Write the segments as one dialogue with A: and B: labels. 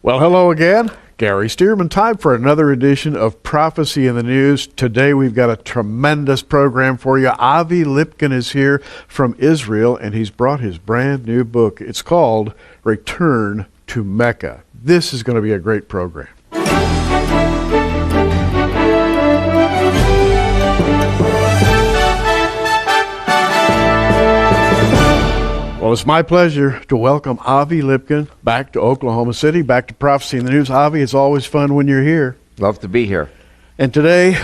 A: Well, hello again. Gary Stearman, time for another edition of Prophecy in the News. Today we've got a tremendous program for you. Avi Lipkin is here from Israel, and he's brought his brand new book. It's called Return to Mecca. This is going to be a great program. Well, it's my pleasure to welcome Avi Lipkin back to Oklahoma City, back to Prophecy in the News. Avi, it's always fun when you're here.
B: Love to be here.
A: And today,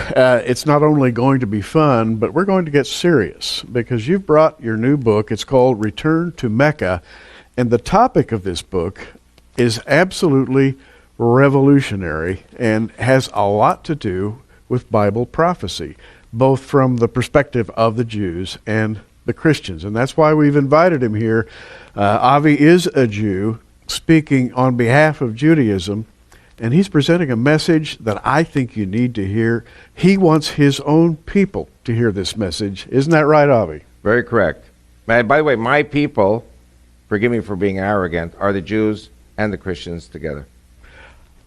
A: it's not only going to be fun, but we're going to get serious because you've brought your new book. It's called Return to Mecca. And the topic of this book is absolutely revolutionary and has a lot to do with Bible prophecy, both from the perspective of the Jews and the Christians, and that's why we've invited him here. Avi is a Jew speaking on behalf of Judaism, and he's presenting a message that I think you need to hear. He wants his own people to hear this message. Isn't that right, Avi?
B: Very correct. And by the way, my people, forgive me for being arrogant, are the Jews and the Christians together.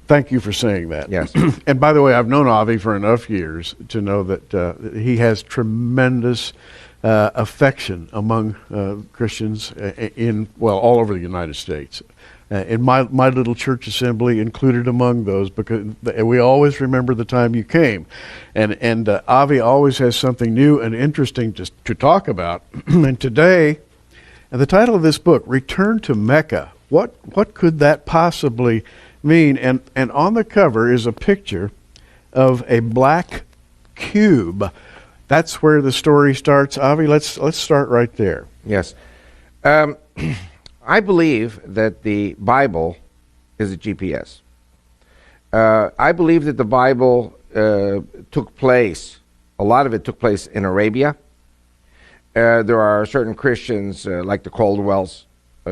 A: Thank you for saying that.
B: Yes.
A: And by the way, I've known Avi for enough years to know that he has tremendous affection among Christians all over the United States. In my little church assembly included among those, because we always remember the time you came. And Avi always has something new and interesting to talk about. And today, and the title of this book, Return to Mecca, what could that possibly mean? And on the cover is a picture of a black cube. That's where the story starts. Avi, let's start right there.
B: Yes. I believe that the Bible is a GPS. I believe that the Bible took place, a lot of it took place in Arabia. There are certain Christians, like the Caldwells,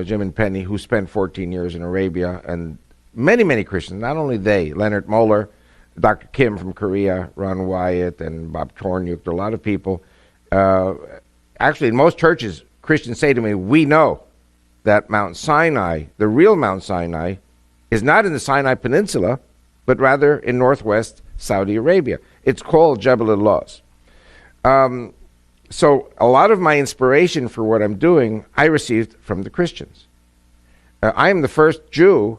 B: Jim and Penny, who spent 14 years in Arabia, and many, many Christians, not only they, Leonard Moeller, Dr. Kim from Korea, Ron Wyatt, and Bob Tornyuk, there are a lot of people. Actually, in most churches, Christians say to me, we know that Mount Sinai, the real Mount Sinai, is not in the Sinai Peninsula, but rather in northwest Saudi Arabia. It's called Jebel al-Lawz. So a lot of my inspiration for what I'm doing, I received from the Christians. I am the first Jew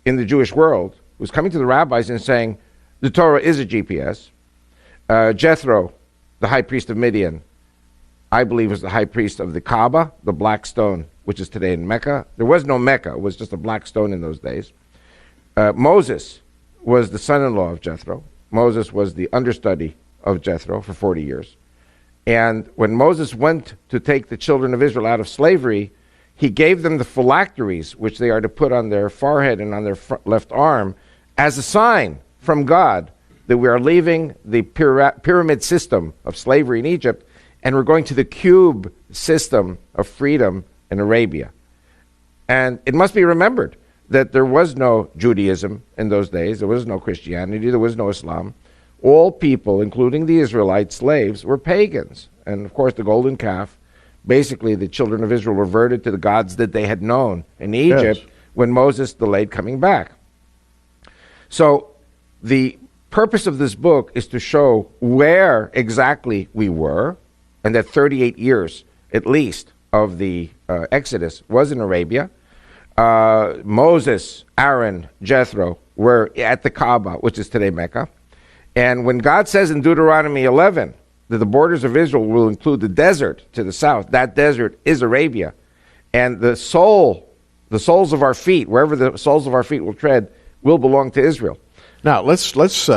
B: in the Jewish world who's coming to the rabbis and saying, the Torah is a GPS. Jethro, the high priest of Midian, I believe was the high priest of the Kaaba, the black stone, which is today in Mecca. There was no Mecca. It was just a black stone in those days. Moses was the son-in-law of Jethro. Moses was the understudy of Jethro for 40 years. And when Moses went to take the children of Israel out of slavery, he gave them the phylacteries, which they are to put on their forehead and on their left arm, as a sign from God that we are leaving the pyramid system of slavery in Egypt and we're going to the cube system of freedom in Arabia. And it must be remembered that there was no Judaism in those days. There was no Christianity. There was no Islam. All people, including the Israelite slaves, were pagans. And of course, the golden calf, basically the children of Israel reverted to the gods that they had known in Egypt when Moses delayed coming back. So the purpose of this book is to show where exactly we were, and that 38 years, at least, of the Exodus was in Arabia. Moses, Aaron, Jethro were at the Kaaba, which is today Mecca. And when God says in Deuteronomy 11 that the borders of Israel will include the desert to the south, that desert is Arabia. And the soles of our feet, wherever the soles of our feet will tread, will belong to Israel.
A: Now, let's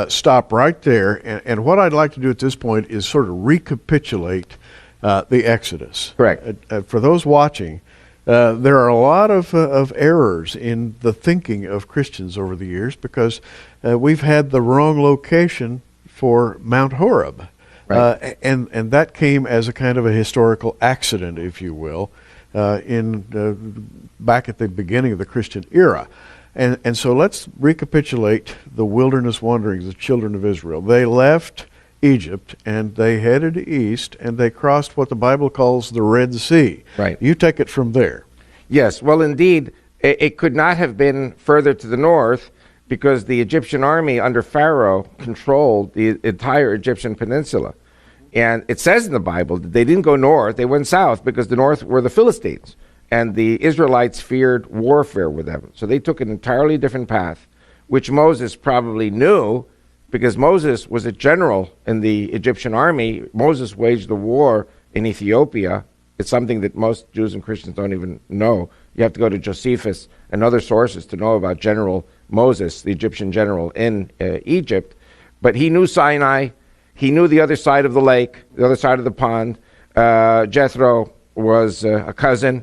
A: stop right there. And what I'd like to do at this point is sort of recapitulate the Exodus.
B: Correct.
A: For those watching, there are a lot of errors in the thinking of Christians over the years because we've had the wrong location for Mount Horeb.
B: Right.
A: And that came as a kind of a historical accident, if you will, back at the beginning of the Christian era. And so let's recapitulate the wilderness wanderings of the children of Israel. They left Egypt and they headed east and they crossed what the Bible calls the Red Sea.
B: Right.
A: You take it from there.
B: Yes, well, indeed, It could not have been further to the north because the Egyptian army under Pharaoh controlled the entire Egyptian peninsula. And it says in the Bible that they didn't go north, they went south because the north were the Philistines. And the Israelites feared warfare with them. So they took an entirely different path, which Moses probably knew because Moses was a general in the Egyptian army. Moses waged the war in Ethiopia. It's something that most Jews and Christians don't even know. You have to go to Josephus and other sources to know about General Moses, the Egyptian general in Egypt. But he knew Sinai. He knew the other side of the lake, the other side of the pond. Jethro was a cousin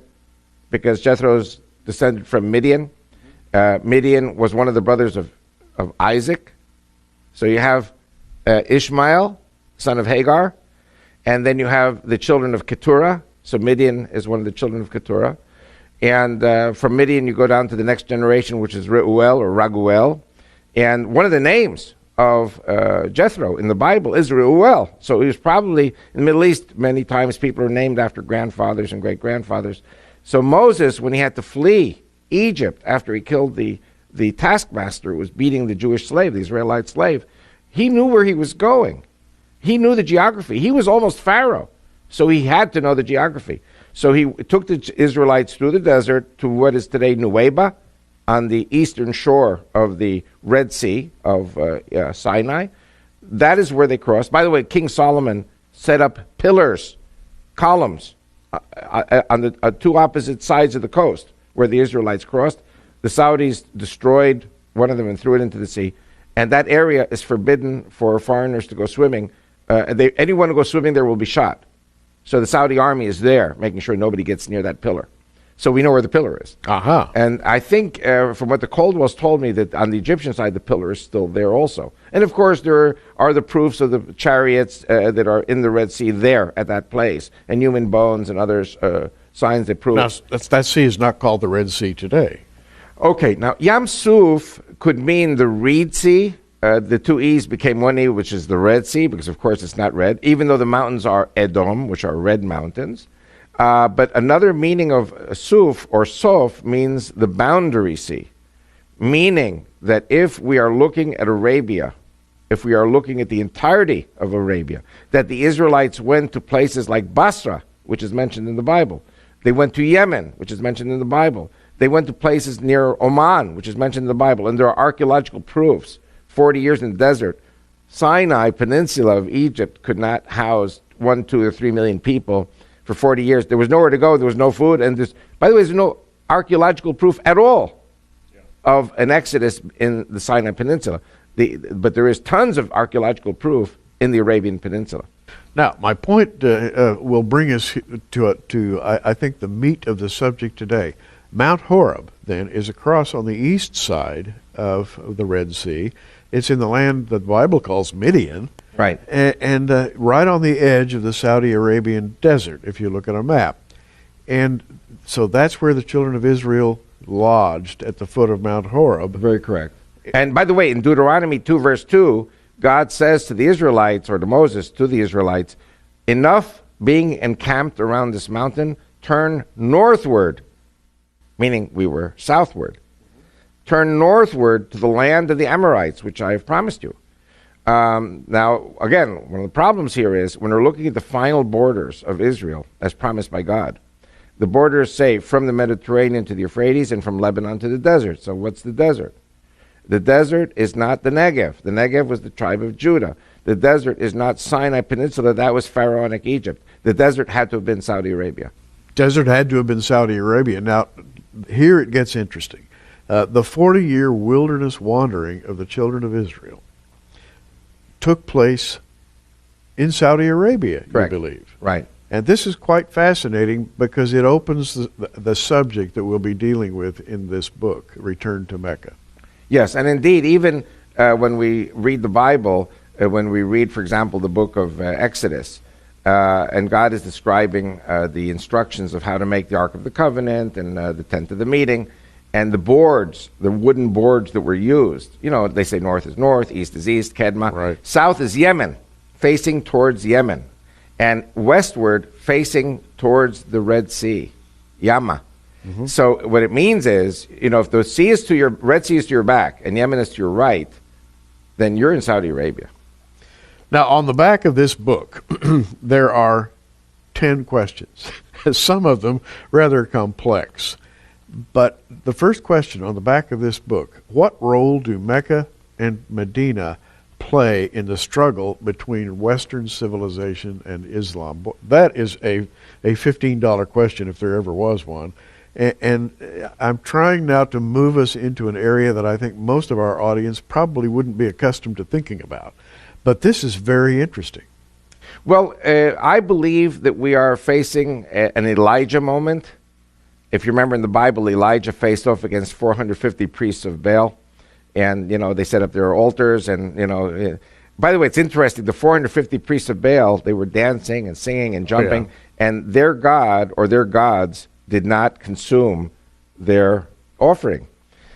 B: because Jethro's descended from Midian. Midian was one of the brothers of Isaac. So you have Ishmael, son of Hagar, and then you have the children of Keturah. So Midian is one of the children of Keturah. And from Midian you go down to the next generation, which is Reuel or Raguel. And one of the names of Jethro in the Bible is Reuel. So he was probably, in the Middle East, many times people are named after grandfathers and great-grandfathers. So Moses, when he had to flee Egypt after he killed the taskmaster who was beating the Jewish slave, the Israelite slave, he knew where he was going. He knew the geography. He was almost Pharaoh, so he had to know the geography. So he took the Israelites through the desert to what is today Nuweiba, on the eastern shore of the Red Sea of Sinai. That is where they crossed. By the way, King Solomon set up pillars, columns, on the two opposite sides of the coast where the Israelites crossed. The Saudis destroyed one of them and threw it into the sea. And that area is forbidden for foreigners to go swimming. Anyone who goes swimming there will be shot. So the Saudi army is there, making sure nobody gets near that pillar. So we know where the pillar is.
A: Uh-huh.
B: And I think from what the Caldwells told me, that on the Egyptian side, the pillar is still there also. And of course, there are the proofs of the chariots that are in the Red Sea there at that place, and human bones and other signs that prove.
A: Now, that sea is not called the Red Sea today.
B: Okay, now Yam Suf could mean the Reed Sea. The two E's became one E, which is the Red Sea, because of course it's not red, even though the mountains are Edom, which are red mountains. But another meaning of Suf or Sof means the boundary sea, meaning that if we are looking at Arabia, if we are looking at the entirety of Arabia, that the Israelites went to places like Basra, which is mentioned in the Bible. They went to Yemen, which is mentioned in the Bible. They went to places near Oman, which is mentioned in the Bible, and there are archaeological proofs. 40 years in the desert. Sinai Peninsula of Egypt could not house 1, 2, or 3 million people for 40 years. There was nowhere to go. There was no food. And by the way, there's no archaeological proof at all of an exodus in the Sinai Peninsula. But there is tons of archaeological proof in the Arabian Peninsula.
A: Now, my point will bring us to I think, the meat of the subject today. Mount Horeb, then, is across on the east side of the Red Sea. It's in the land that the Bible calls Midian.
B: Right.
A: And right on the edge of the Saudi Arabian desert, if you look at a map. And so that's where the children of Israel lodged, at the foot of Mount Horeb.
B: Very correct. And by the way, in Deuteronomy 2, verse 2, God says to the Israelites, or to Moses, to the Israelites, enough being encamped around this mountain, turn northward, meaning we were southward. Turn northward to the land of the Amorites, which I have promised you. Now, again, one of the problems here is when we're looking at the final borders of Israel, as promised by God, the borders say from the Mediterranean to the Euphrates and from Lebanon to the desert. So what's the desert? The desert is not the Negev. The Negev was the tribe of Judah. The desert is not Sinai Peninsula. That was Pharaonic Egypt. The desert had to have been Saudi Arabia.
A: Desert had to have been Saudi Arabia. Now, here it gets interesting. The 40-year wilderness wandering of the children of Israel took place in Saudi Arabia,
B: Correct.
A: You believe.
B: Right.
A: And this is quite fascinating because it opens the subject that we'll be dealing with in this book, Return to Mecca.
B: Yes, and indeed, even when we read the Bible, when we read, for example, the book of Exodus, and God is describing the instructions of how to make the Ark of the Covenant and the tent of the meeting, and the boards, the wooden boards that were used. You know, they say north is north, east is east, Kedma.
A: Right.
B: South is Yemen, facing towards Yemen, and westward facing towards the Red Sea, Yama. So what it means is, if the Red Sea is to your back and Yemen is to your right, then you're in Saudi Arabia.
A: Now, on the back of this book, there are 10 questions, some of them rather complex. But the first question on the back of this book, what role do Mecca and Medina play in the struggle between Western civilization and Islam? That is a $15 question if there ever was one. And I'm trying now to move us into an area that I think most of our audience probably wouldn't be accustomed to thinking about. But this is very interesting.
B: Well, I believe that we are facing an Elijah moment. If you remember in the Bible, Elijah faced off against 450 priests of Baal. And, they set up their altars. And, by the way, it's interesting. The 450 priests of Baal, they were dancing and singing and jumping. And their god or their gods did not consume their offering.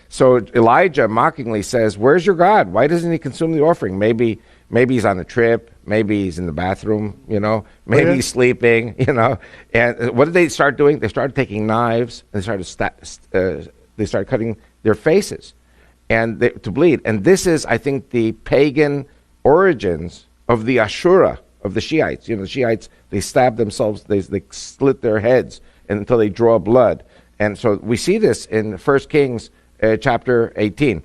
B: So Elijah mockingly says, where's your God? Why doesn't he consume the offering? Maybe he's on a trip. Maybe he's in the bathroom, Maybe he's sleeping, And what did they start doing? They started taking knives and they started cutting their faces and to bleed. And this is, I think, the pagan origins of the Ashura, of the Shiites. The Shiites, they stab themselves, they slit their heads until they draw blood. And so we see this in 1 Kings chapter 18.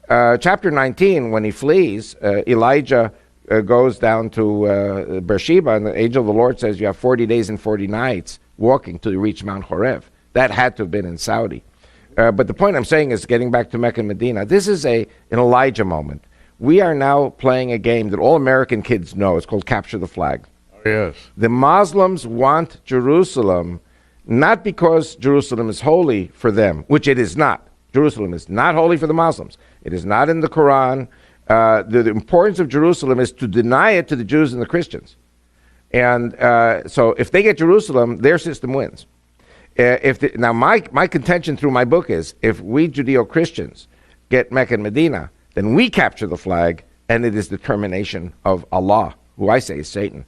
B: Chapter 19, when he flees, Elijah goes down to Beersheba, and the angel of the Lord says, you have 40 days and 40 nights walking till you reach Mount Horeb. That had to have been in Saudi. But the point I'm saying is, getting back to Mecca and Medina, this is an Elijah moment. We are now playing a game that all American kids know. It's called Capture the Flag.
A: Oh, yes.
B: The Muslims want Jerusalem not because Jerusalem is holy for them, which it is not. Jerusalem is not holy for the Muslims. It is not in the Quran. The importance of Jerusalem is to deny it to the Jews and the Christians. And so if they get Jerusalem, their system wins. Now, my contention through my book is, if we Judeo-Christians get Mecca and Medina, then we capture the flag, and it is the termination of Allah, who I say is Satan,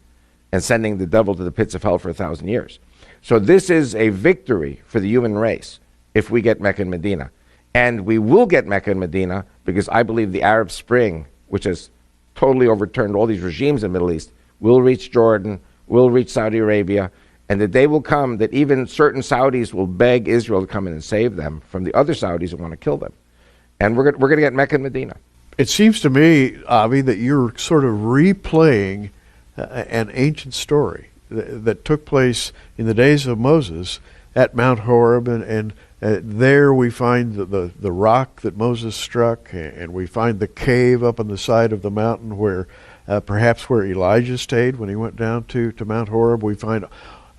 B: and sending the devil to the pits of hell for 1,000 years. So this is a victory for the human race if we get Mecca and Medina. And we will get Mecca and Medina because I believe the Arab Spring, which has totally overturned all these regimes in the Middle East, will reach Jordan, will reach Saudi Arabia, and the day will come that even certain Saudis will beg Israel to come in and save them from the other Saudis who want to kill them. And we're going to get Mecca and Medina.
A: It seems to me, Avi, that you're sort of replaying an ancient story that took place in the days of Moses at Mount Horeb, and there we find the rock that Moses struck, and we find the cave up on the side of the mountain where perhaps where Elijah stayed when he went down to Mount Horeb. We find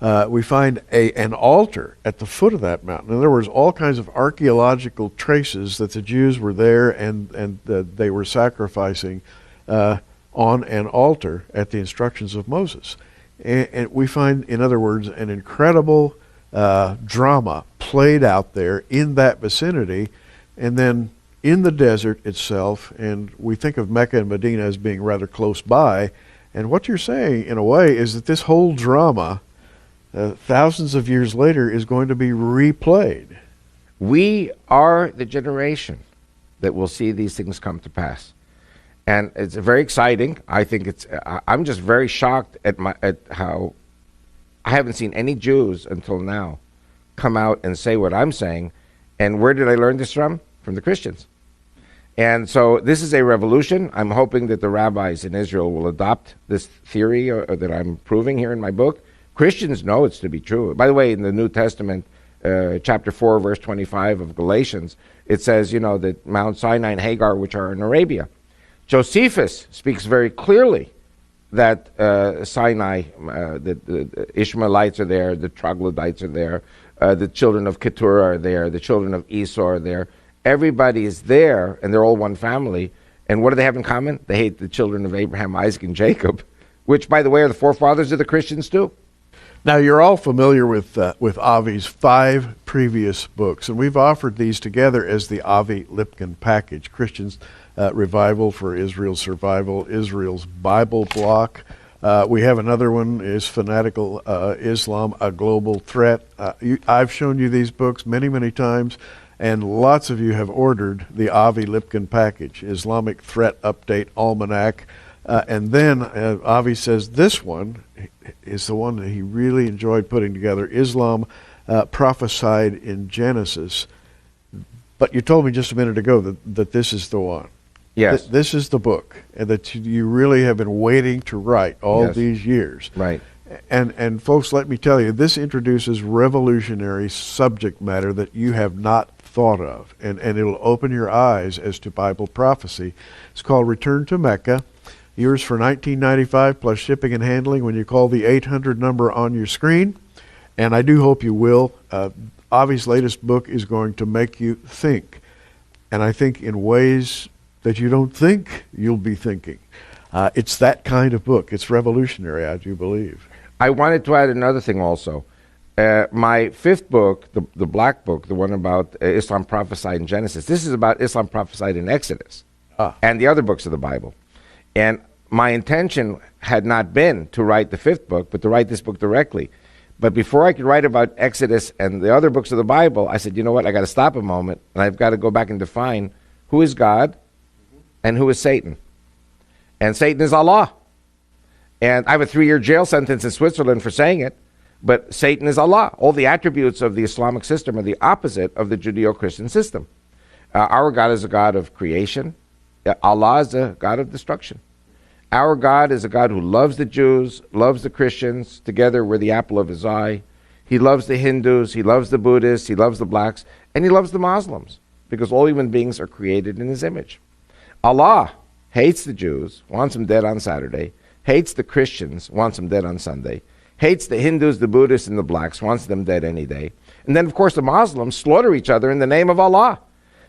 A: an altar at the foot of that mountain. In other words, all kinds of archaeological traces that the Jews were there and they were sacrificing on an altar at the instructions of Moses. And we find, in other words, an incredible drama played out there in that vicinity, and then in the desert itself. And we think of Mecca and Medina as being rather close by. And what you're saying, in a way, is that this whole drama, thousands of years later, is going to be replayed.
B: We are the generation that will see these things come to pass. And it's very exciting. I think I'm just very shocked at how I haven't seen any Jews until now come out and say what I'm saying. And where did I learn this from? From the Christians. And so this is a revolution. I'm hoping that the rabbis in Israel will adopt this theory that I'm proving here in my book. Christians know it's to be true. By the way, in the New Testament, chapter 4, verse 25 of Galatians, it says, that Mount Sinai and Hagar, which are in Arabia. Josephus speaks very clearly that Sinai, the Ishmaelites are there, the troglodytes are there, the children of Keturah are there, the children of Esau are there. Everybody is there, and they're all one family. And what do they have in common? They hate the children of Abraham, Isaac, and Jacob, which, by the way, are the forefathers of the Christians too.
A: Now, you're all familiar with Avi's 5 previous books, and we've offered these together as the Avi Lipkin package: Christians' Revival for Israel's Survival, Israel's Bible Block, We have another one, is Fanatical Islam, a Global Threat. I've shown you these books many, many times, and lots of you have ordered the Avi Lipkin package, Islamic Threat Update Almanac. And then Avi says this one is the one that he really enjoyed putting together, Islam Prophesied in Genesis. But you told me just a minute ago that this is the one.
B: Yes.
A: This is the book, and that you really have been waiting to write all
B: Yes.
A: these years.
B: Right.
A: And folks, let me tell you, this introduces revolutionary subject matter that you have not thought of, and it'll open your eyes as to Bible prophecy. It's called Return to Mecca. Yours for $19.95 plus shipping and handling when you call the 800 number on your screen. And I do hope you will. Avi's latest book is going to make you think. And I think in ways that you don't think you'll be thinking. It's that kind of book. It's revolutionary, I do believe.
B: I wanted to add another thing also. My fifth book, the black book, the one about Islam prophesied in Genesis, this is about Islam prophesied in Exodus and the other books of the Bible. And my intention had not been to write the fifth book, but to write this book directly. But before I could write about Exodus and the other books of the Bible, I said, you know what, I got to stop a moment, and I've got to go back and define who is God and who is Satan. And Satan is Allah. And I have a 3-year jail sentence in Switzerland for saying it, but Satan is Allah. All the attributes of the Islamic system are the opposite of the Judeo-Christian system. Our God is a God of creation. Allah is a God of destruction. Our God is a God who loves the Jews, loves the Christians. Together we're the apple of his eye. He loves the Hindus, he loves the Buddhists, he loves the blacks, and he loves the Muslims, because all human beings are created in his image. Allah hates the Jews, wants them dead on Saturday, hates the Christians, wants them dead on Sunday, hates the Hindus, the Buddhists, and the blacks, wants them dead any day. And then, of course, the Muslims slaughter each other in the name of Allah.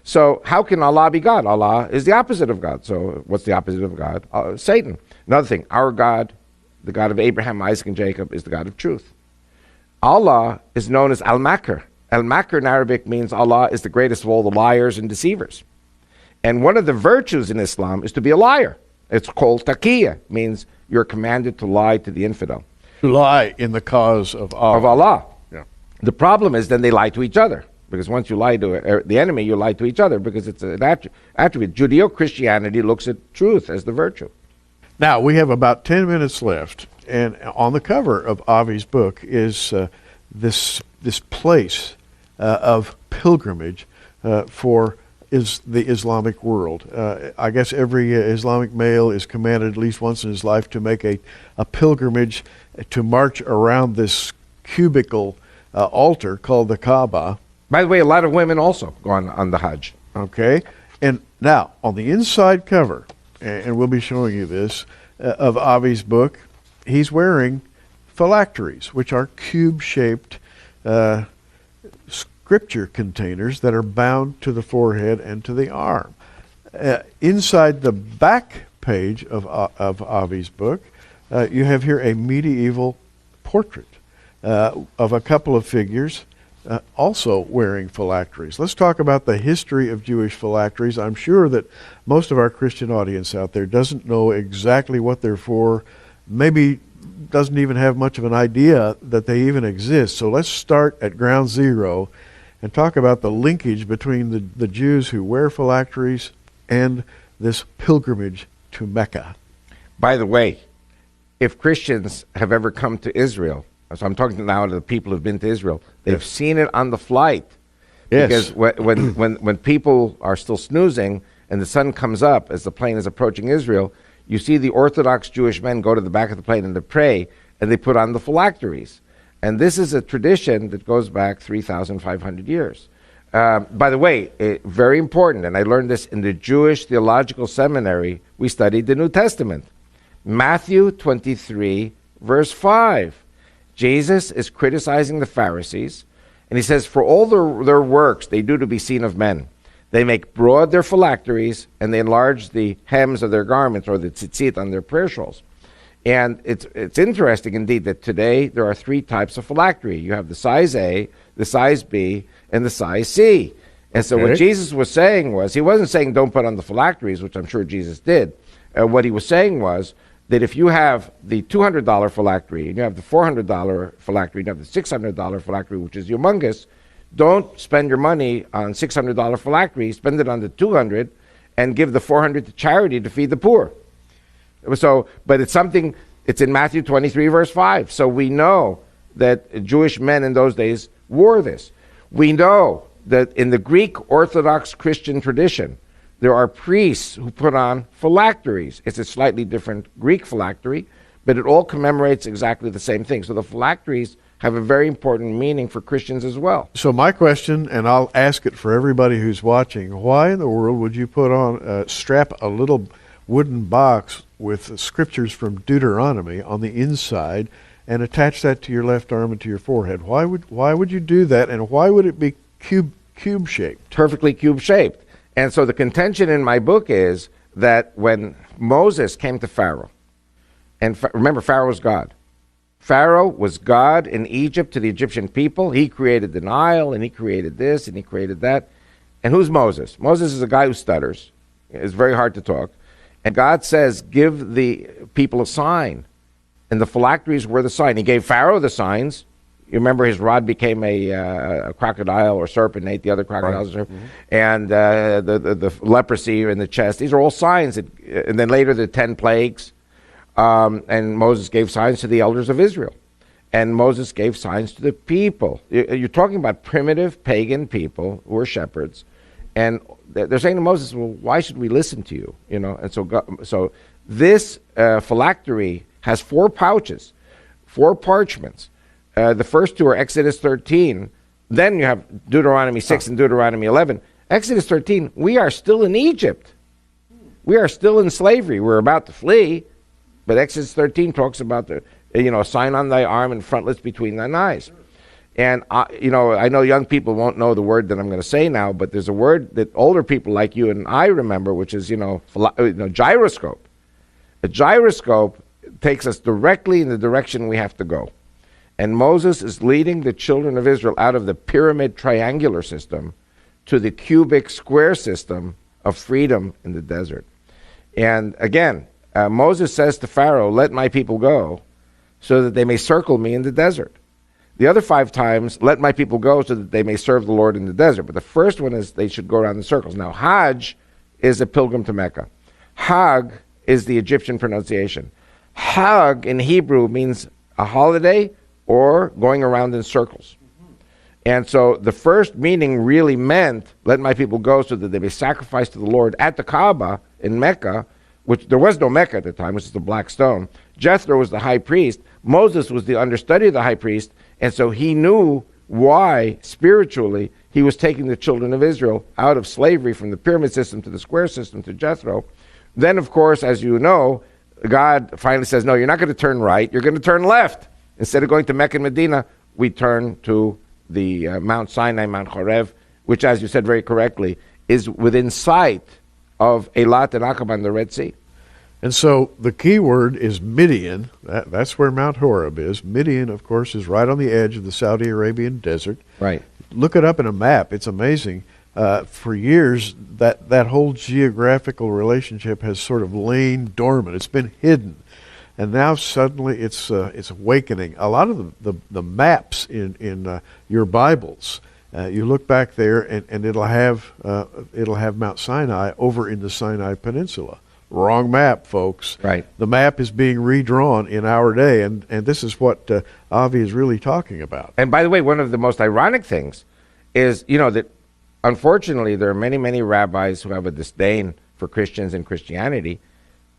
B: So how can Allah be God? Allah is the opposite of God. So what's the opposite of God? Satan. Another thing, our God, the God of Abraham, Isaac, and Jacob, is the God of truth. Allah is known as Al-Makr. Al-Makr in Arabic means Allah is the greatest of all the liars and deceivers. And one of the virtues in Islam is to be a liar. It's called taqiyya, means you're commanded to lie to the infidel.
A: To lie in the cause of Allah.
B: Of Allah.
A: Yeah.
B: The problem is then they lie to each other. Because once you lie to the enemy, you lie to each other, because it's an attribute. Judeo-Christianity looks at truth as the virtue.
A: Now, we have about 10 minutes left, and on the cover of Avi's book is this place of pilgrimage for the Islamic world. I guess every Islamic male is commanded at least once in his life to make a pilgrimage to march around this cubical altar called the Kaaba.
B: By the way, a lot of women also go on the Hajj.
A: Okay. And now, on the inside cover, and we'll be showing you this, of Avi's book, he's wearing phylacteries, which are cube-shaped scripture containers that are bound to the forehead and to the arm. Inside the back page of Avi's book, you have here a medieval portrait of a couple of figures also wearing phylacteries. Let's talk about the history of Jewish phylacteries. I'm sure that most of our Christian audience out there doesn't know exactly what they're for, maybe doesn't even have much of an idea that they even exist. So let's start at ground zero and talk about the linkage between the Jews who wear phylacteries and this pilgrimage to Mecca.
B: By the way, if Christians have ever come to Israel, so I'm talking now to the people who've been to Israel, they've seen it on the flight.
A: Yes.
B: Because when people are still snoozing and the sun comes up as the plane is approaching Israel, you see the Orthodox Jewish men go to the back of the plane and they pray, and they put on the phylacteries. And this is a tradition that goes back 3,500 years. By the way, very important, and I learned this in the Jewish Theological Seminary, we studied the New Testament. Matthew 23, verse 5. Jesus is criticizing the Pharisees, and he says, for all their works they do to be seen of men. They make broad their phylacteries, and they enlarge the hems of their garments, or the tzitzit on their prayer shawls. And it's interesting indeed that today there are 3 types of phylactery. You have the size A, the size B, and the size C. And so what Jesus was saying was, he wasn't saying don't put on the phylacteries, which I'm sure Jesus did. What he was saying was that if you have the $200 phylactery and you have the $400 phylactery and you have the $600 phylactery, which is humongous, don't spend your money on $600 phylactery. Spend it on the $200 and give the $400 to charity to feed the poor. So, but it's something, it's in Matthew 23, verse 5. So we know that Jewish men in those days wore this. We know that in the Greek Orthodox Christian tradition, there are priests who put on phylacteries. It's a slightly different Greek phylactery, but it all commemorates exactly the same thing. So the phylacteries have a very important meaning for Christians as well.
A: So my question, and I'll ask it for everybody who's watching, why in the world would you put on, strap a little wooden box with scriptures from Deuteronomy on the inside and attach that to your left arm and to your forehead? Why would you do that, and why would it be cube-shaped?
B: Perfectly cube-shaped. And so the contention in my book is that when Moses came to Pharaoh, and remember, Pharaoh was God. Pharaoh was God in Egypt to the Egyptian people. He created the Nile, and he created this, and he created that. And who's Moses? Moses is a guy who stutters. It's very hard to talk. And God says, give the people a sign. And the phylacteries were the sign. He gave Pharaoh the signs. You remember his rod became a crocodile or serpent, ate the other crocodiles. Right. Mm-hmm. And the leprosy in the chest. These are all signs. And then later the 10 plagues. And Moses gave signs to the elders of Israel. And Moses gave signs to the people. You're talking about primitive pagan people who were shepherds. And they're saying to Moses, well, why should we listen to you? You know. And so this phylactery has 4 pouches, 4 parchments. The first 2 are Exodus 13. Then you have Deuteronomy 6 and Deuteronomy 11. Exodus 13, we are still in Egypt. We are still in slavery. We're about to flee. But Exodus 13 talks about the, sign on thy arm and frontlets between thine eyes. And, I know young people won't know the word that I'm going to say now, but there's a word that older people like you and I remember, which is, gyroscope. A gyroscope takes us directly in the direction we have to go. And Moses is leading the children of Israel out of the pyramid triangular system to the cubic square system of freedom in the desert. And again, Moses says to Pharaoh, let my people go so that they may circle me in the desert. The other 5 times, let my people go so that they may serve the Lord in the desert. But the first one is they should go around in circles. Now, Hajj is a pilgrim to Mecca. Hag is the Egyptian pronunciation. Hag in Hebrew means a holiday or going around in circles. And so the first meaning really meant, let my people go so that they may sacrifice to the Lord at the Kaaba in Mecca, which there was no Mecca at the time, which is the black stone. Jethro was the high priest. Moses was the understudy of the high priest. And so he knew why, spiritually, he was taking the children of Israel out of slavery from the pyramid system to the square system to Jethro. Then, of course, as you know, God finally says, no, you're not going to turn right, you're going to turn left. Instead of going to Mecca and Medina, we turn to the Mount Sinai, Mount Horeb, which, as you said very correctly, is within sight of Eilat and Aqaba and the Red Sea.
A: And so the key word is Midian. That's where Mount Horeb is. Midian, of course, is right on the edge of the Saudi Arabian desert.
B: Right.
A: Look it up in a map. It's amazing. For years, that whole geographical relationship has sort of lain dormant. It's been hidden. And now suddenly it's awakening. A lot of the maps in your Bibles, you look back there and it'll have Mount Sinai over in the Sinai Peninsula. Wrong map, folks.
B: Right.
A: The map is being redrawn in our day, and this is what Avi is really talking about.
B: And by the way, one of the most ironic things is, that unfortunately there are many, many rabbis who have a disdain for Christians and Christianity.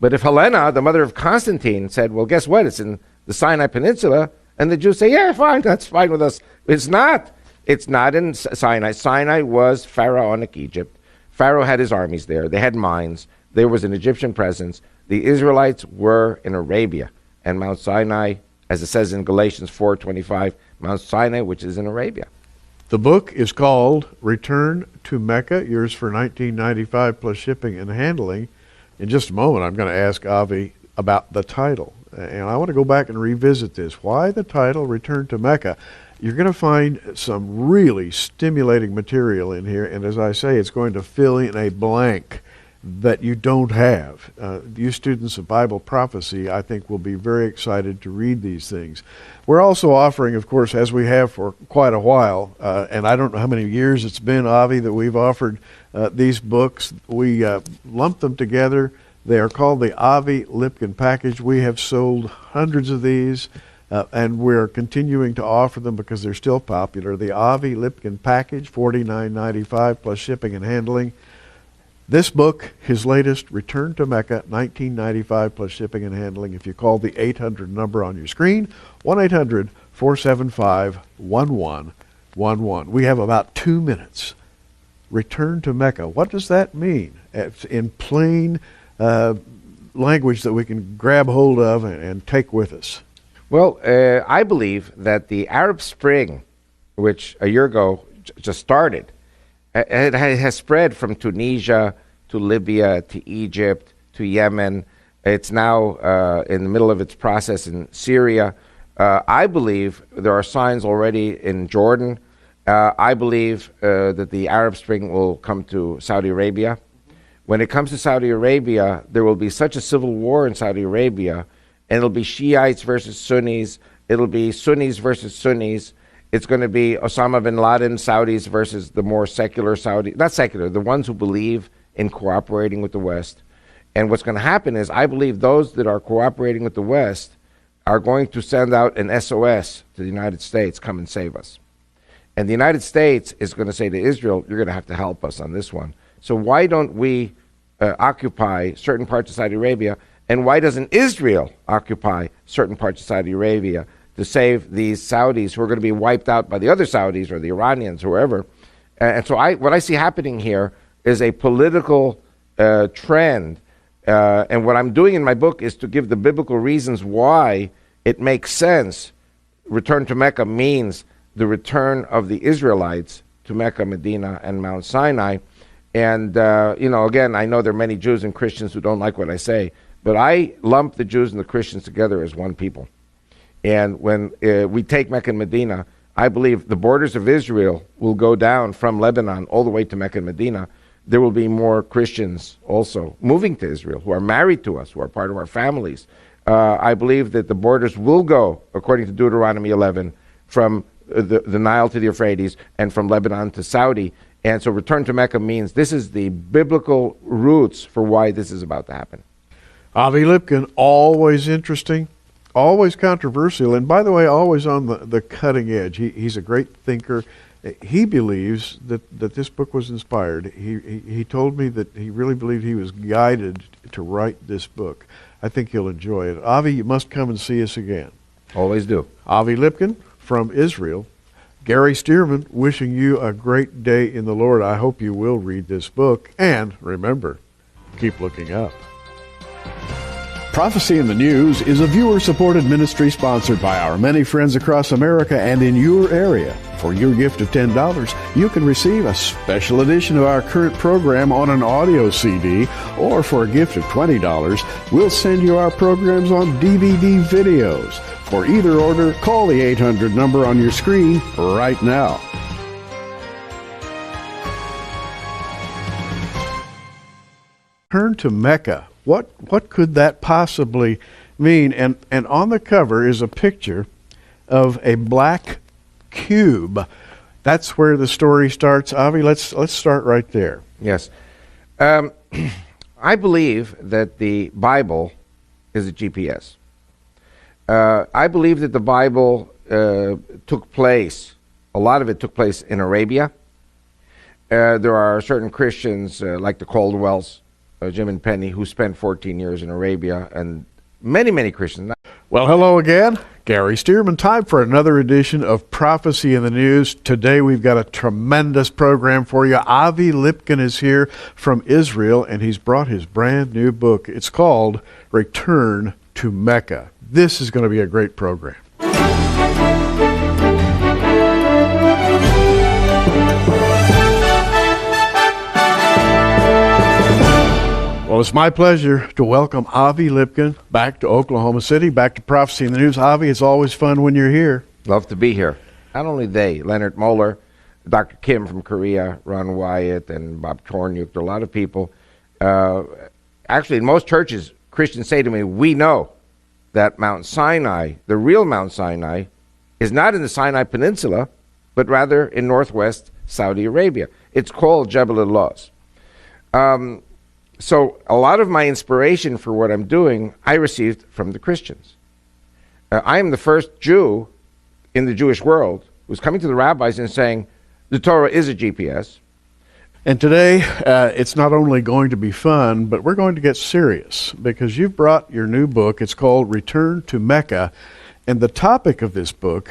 B: But if Helena, the mother of Constantine, said, well, guess what? It's in the Sinai Peninsula, and the Jews say, yeah, fine, that's fine with us. It's not. It's not in Sinai. Sinai was pharaonic Egypt. Pharaoh had his armies there. They had mines. There was an Egyptian presence. The Israelites were in Arabia. And Mount Sinai, as it says in Galatians 4:25, Mount Sinai, which is in Arabia.
A: The book is called Return to Mecca, yours for $19.95 plus shipping and handling. In just a moment, I'm going to ask Avi about the title. And I want to go back and revisit this. Why the title, Return to Mecca? You're going to find some really stimulating material in here. And as I say, it's going to fill in a blank. that you don't have. You students of Bible prophecy, I think, will be very excited to read these things. We're also offering, of course, as we have for quite a while, and I don't know how many years it's been, Avi, that we've offered these books. We lump them together. They are called the Avi Lipkin package. We have sold hundreds of these, and we're continuing to offer them because they're still popular. The Avi Lipkin package, $49.95 plus shipping and handling. This book, his latest, Return to Mecca, $19.95 plus shipping and handling. If you call the 800 number on your screen, 1-800-475-1111. We have about 2 minutes. Return to Mecca. What does that mean? It's in plain language that we can grab hold of and take with us.
B: Well, I believe that the Arab Spring, which a year ago just started, it has spread from Tunisia to Libya to Egypt to Yemen. It's now in the middle of its process in Syria. I believe there are signs already in Jordan. I believe that the Arab Spring will come to Saudi Arabia. When it comes to Saudi Arabia, there will be such a civil war in Saudi Arabia, and it'll be Shiites versus Sunnis. It'll be Sunnis versus Sunnis. It's going to be Osama bin Laden Saudis versus the more secular Saudi, not secular, the ones who believe in cooperating with the West. And what's going to happen is I believe those that are cooperating with the West are going to send out an SOS to the United States, come and save us. And the United States is going to say to Israel, you're going to have to help us on this one. So why don't we occupy certain parts of Saudi Arabia, and why doesn't Israel occupy certain parts of Saudi Arabia to save these Saudis who are going to be wiped out by the other Saudis or the Iranians, whoever? And so what I see happening here is a political trend. And what I'm doing in my book is to give the biblical reasons why it makes sense. Return to Mecca means the return of the Israelites to Mecca, Medina, and Mount Sinai. And, again, I know there are many Jews and Christians who don't like what I say, but I lump the Jews and the Christians together as one people. And when we take Mecca and Medina, I believe the borders of Israel will go down from Lebanon all the way to Mecca and Medina. There will be more Christians also moving to Israel who are married to us, who are part of our families. I believe that the borders will go, according to Deuteronomy 11, from the Nile to the Euphrates and from Lebanon to Saudi. And so return to Mecca means this is the biblical roots for why this is about to happen.
A: Avi Lipkin, always interesting, always controversial, and by the way, always on the cutting edge. He's a great thinker. He believes that this book was inspired. He told me that he really believed he was guided to write this book. I think you'll enjoy it. Avi, you must come and see us again.
B: Always do.
A: Avi Lipkin from Israel. Gary Stearman, wishing you a great day in the Lord. I hope you will read this book. And remember, keep looking up. Prophecy in the News is a viewer-supported ministry sponsored by our many friends across America and in your area. For your gift of $10, you can receive a special edition of our current program on an audio CD, or for a gift of $20, we'll send you our programs on DVD videos. For either order, call the 800 number on your screen right now. Turn to Mecca. What could that possibly mean? And on the cover is a picture of a black cube. That's where the story starts. Avi, let's start right there.
B: Yes. I believe that the Bible is a GPS. I believe that the Bible took place, a lot of it took place in Arabia. There are certain Christians like the Caldwells, Jim and Penny, who spent 14 years in Arabia, and many Christians.
A: Well, hello again. Gary Stearman. Time for another edition of Prophecy in the News. Today we've got a tremendous program for you. Avi Lipkin is here from Israel, and he's brought his brand new book. It's called Return to Mecca. This is going to be a great program. Well, it's my pleasure to welcome Avi Lipkin back to Oklahoma City, back to Prophecy in the News. Avi, it's always fun when you're here.
B: Love to be here. Not only they, Leonard Moeller, Dr. Kim from Korea, Ron Wyatt, and Bob Tornyuk, there are a lot of people. Actually, in most churches, Christians say to me, we know that Mount Sinai, the real Mount Sinai, is not in the Sinai Peninsula, but rather in northwest Saudi Arabia. It's called Jebel al-Lawz. So a lot of my inspiration for what I'm doing, I received from the Christians. I am the first Jew in the Jewish world who's coming to the rabbis and saying, the Torah is a GPS.
A: And today, it's not only going to be fun, but we're going to get serious because you've brought your new book. It's called Return to Mecca. And the topic of this book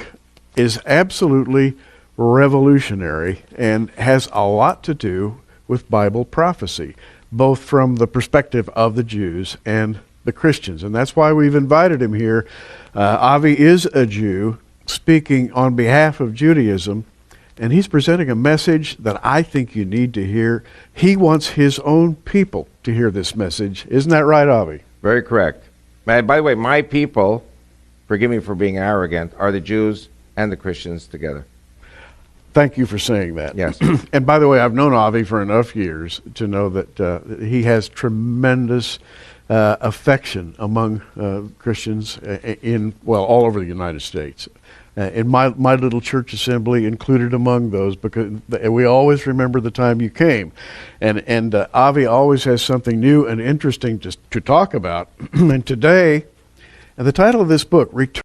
A: is absolutely revolutionary and has a lot to do with Bible prophecy, both from the perspective of the Jews and the Christians. And that's why we've invited him here. Avi is a Jew speaking on behalf of Judaism, and he's presenting a message that I think you need to hear. He wants his own people to hear this message. Isn't that right, Avi?
B: Very correct. By the way, my people, forgive me for being arrogant, are the Jews and the Christians together.
A: Thank you for saying that.
B: Yes.
A: And by the way, I've known Avi for enough years to know that he has tremendous affection among Christians all over the United States. And my little church assembly included among those, because we always remember the time you came. And Avi always has something new and interesting to talk about. And today, the title of this book, Return